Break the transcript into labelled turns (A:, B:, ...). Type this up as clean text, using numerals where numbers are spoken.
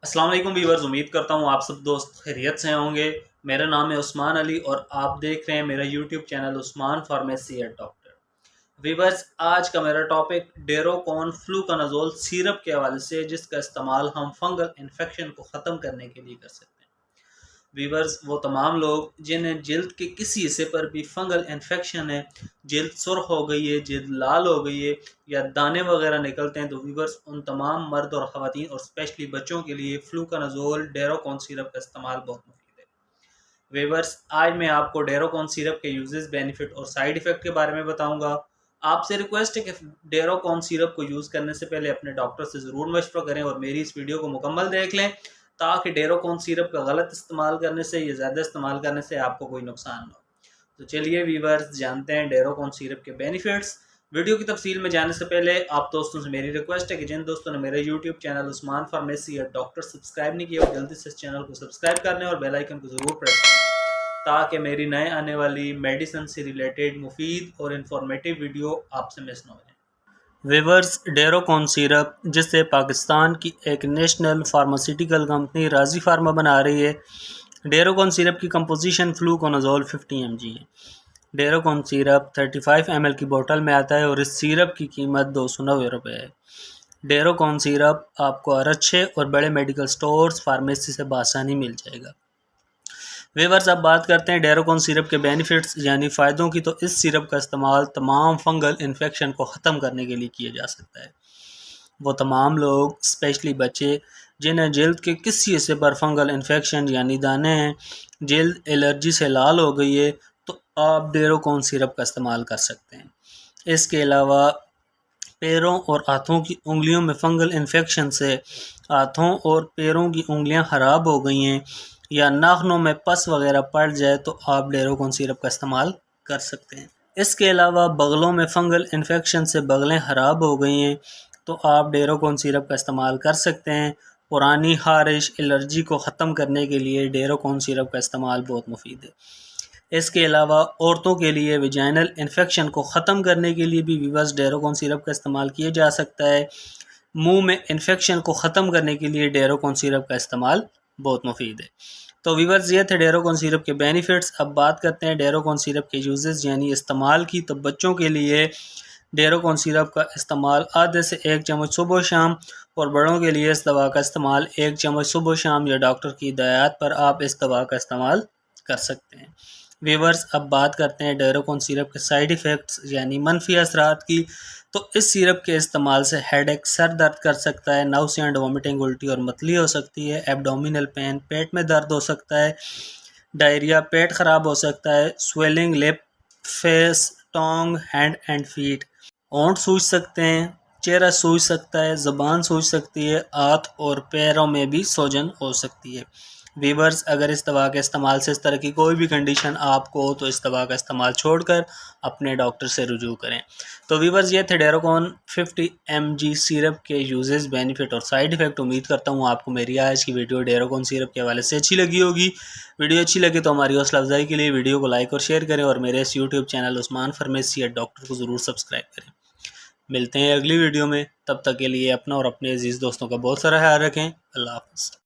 A: अस्सलाम वालेकुम वीवर्स, उम्मीद करता हूँ आप सब दोस्त खैरियत से होंगे। मेरा नाम है उस्मान अली और आप देख रहे हैं मेरा YouTube channel Usman pharmacy at doctor. Viewers, आज का मेरा टॉपिक डेरोकॉन फ्लूकोनाजोल सिरप के हवाले से, जिसका इस्तेमाल हम फंगल इन्फेक्शन को ख़त्म करने के लिए कर सकते हैं। वीवर्स, वो तमाम लोग जिन्हें जल्द के किसी हिस्से पर भी फंगल इन्फेक्शन है, जल्द सुर्ख हो गई है, जल्द लाल हो गई है या दाने वगैरह निकलते हैं, तो वीवर्स उन तमाम मर्द और ख़वातीन और स्पेशली बच्चों के लिए फ्लूकोनाजोल डेरोकॉन सिरप का इस्तेमाल बहुत मुफीद है। वीवर्स, आज मैं आपको डेरोकॉन सिरप के यूजेस, बेनिफिट और साइड इफ़ेक्ट के बारे में बताऊंगा। आपसे रिक्वेस्ट है कि डेरोकॉन सिरप को यूज़ करने से पहले अपने डॉक्टर से ज़रूर मशवरा करें और मेरी इस वीडियो को मुकम्मल देख लें, ताकि डेरोकॉन सिरप का गलत इस्तेमाल करने से या ज़्यादा इस्तेमाल करने से आपको कोई नुकसान ना हो। तो चलिए वीवर्स, जानते हैं डेरोकॉन सिरप के बेनिफिट्स। वीडियो की तफसील में जाने से पहले आप दोस्तों से मेरी रिक्वेस्ट है कि जिन दोस्तों ने मेरे यूट्यूब चैनल उस्मान फार्मेसी या डॉक्टर सब्सक्राइब नहीं किया, वो जल्दी से इस चैनल को सब्सक्राइब कर लें और बेल आइकन को ज़रूर प्रेस करें, ताकि मेरी नए आने वाली मेडिसिन से रिलेटेड मुफीद और इन्फॉर्मेटिव वीडियो आपसे मिस ना हो जाए। वीवर्स, डेरोकॉन सिरप, जिसे पाकिस्तान की एक नेशनल फार्मास्यूटिकल कंपनी राजी फार्मा बना रही है, डेरोकॉन सिरप की कंपोजिशन फ्लूकोनाजोल 50 mg है। डेरोकॉन सिरप 35 ml की बोतल में आता है और इस सिरप की कीमत 290 रुपये है। डेरोकॉन सिरप आपको हर अच्छे और बड़े मेडिकल स्टोर्स, फार्मेसी से बआसानी मिल जाएगा। वीवर्स, अब बात करते हैं डेरोकॉन सिरप के बेनिफिट्स यानी फ़ायदों की। तो इस सिरप का इस्तेमाल तमाम फंगल इन्फेक्शन को ख़त्म करने के लिए किया जा सकता है। वो तमाम लोग, स्पेशली बच्चे, जिन्हें जल्द के किसी हिस्से पर फंगल इन्फेक्शन यानी दाने हैं, जल्द एलर्जी से लाल हो गई है, तो आप डेरोकॉन सिरप का इस्तेमाल कर सकते हैं। इसके अलावा पैरों और हाथों की उंगलियों में फंगल इन्फेक्शन से हाथों और पैरों की उंगलियां ख़राब हो गई हैं या नाखूनों में पस वगैरह पड़ जाए, तो आप डेरोकॉन सिरप का इस्तेमाल कर सकते हैं। इसके अलावा बगलों में फंगल इन्फेक्शन से बगलें ख़राब हो गई हैं, तो आप डेरोकॉन सिरप का इस्तेमाल कर सकते हैं। पुरानी खारिश, एलर्जी को ख़त्म करने के लिए डेरोकॉन सिरप का इस्तेमाल बहुत मुफीद है। इसके अलावा औरतों के लिए विजाइनल इन्फेक्शन को ख़त्म करने के लिए भी वीवर्स डेरोकॉन सिरप का इस्तेमाल किया जा सकता है। मुंह में इन्फेक्शन को ख़त्म करने के लिए डेरोकॉन सिरप का इस्तेमाल बहुत मुफीद है। तो वीवर्स, ये थे डेरोकॉन सिरप के बेनिफिट्स। अब बात करते हैं डेरोकॉन सिरप के यूजेस यानी इस्तेमाल की। तो बच्चों के लिए डेरोकॉन सिरप का इस्तेमाल आधे से 1 चम्मच सुबह शाम, और बड़ों के लिए इस दवा का इस्तेमाल 1 चम्मच सुबह शाम या डॉक्टर की हिदायत पर आप इस दवा का इस्तेमाल कर सकते हैं। वीवर्स, अब बात करते हैं डेरोकॉन सिरप के साइड इफ़ेक्ट्स यानी मनफी असरात की। तो इस सिरप के इस्तेमाल से हेडेक, सर दर्द कर सकता है, नाउसिया एंड वॉमिटिंग, उल्टी और मतली हो सकती है, एब्डोमिनल पेन, पेट में दर्द हो सकता है, डायरिया, पेट ख़राब हो सकता है, swelling lip, face, tongue, hand and feet, होंठ सूज सकते हैं, चेहरा सूज सकता है, ज़बान सूज सकती है, हाथ और पैरों में भी सूजन हो सकती है। वीवर्स, अगर इस दवा के इस्तेमाल से इस तरह की कोई भी कंडीशन आपको हो, तो इस दवा का इस्तेमाल छोड़कर अपने डॉक्टर से रुजू करें। तो वीवर्स, ये थे डेरोकॉन 50 mg सिरप के यूजेस, बेनिफिट और साइड इफ़ेक्ट। उम्मीद करता हूँ आपको मेरी आज की वीडियो डेरोकॉन सिरप के हवाले से अच्छी लगी होगी। वीडियो अच्छी लगी तो हमारी हौसला अफजाई के लिए वीडियो को लाइक और शेयर करें और मेरे इस YouTube channel Usman pharmacy at doctor को ज़रूर सब्सक्राइब करें। मिलते हैं अगली वीडियो में, तब तक के लिए अपना और अपने अजीज़ दोस्तों का बहुत सारा ख्याल रखें। अल्लाह हाफ़िज़।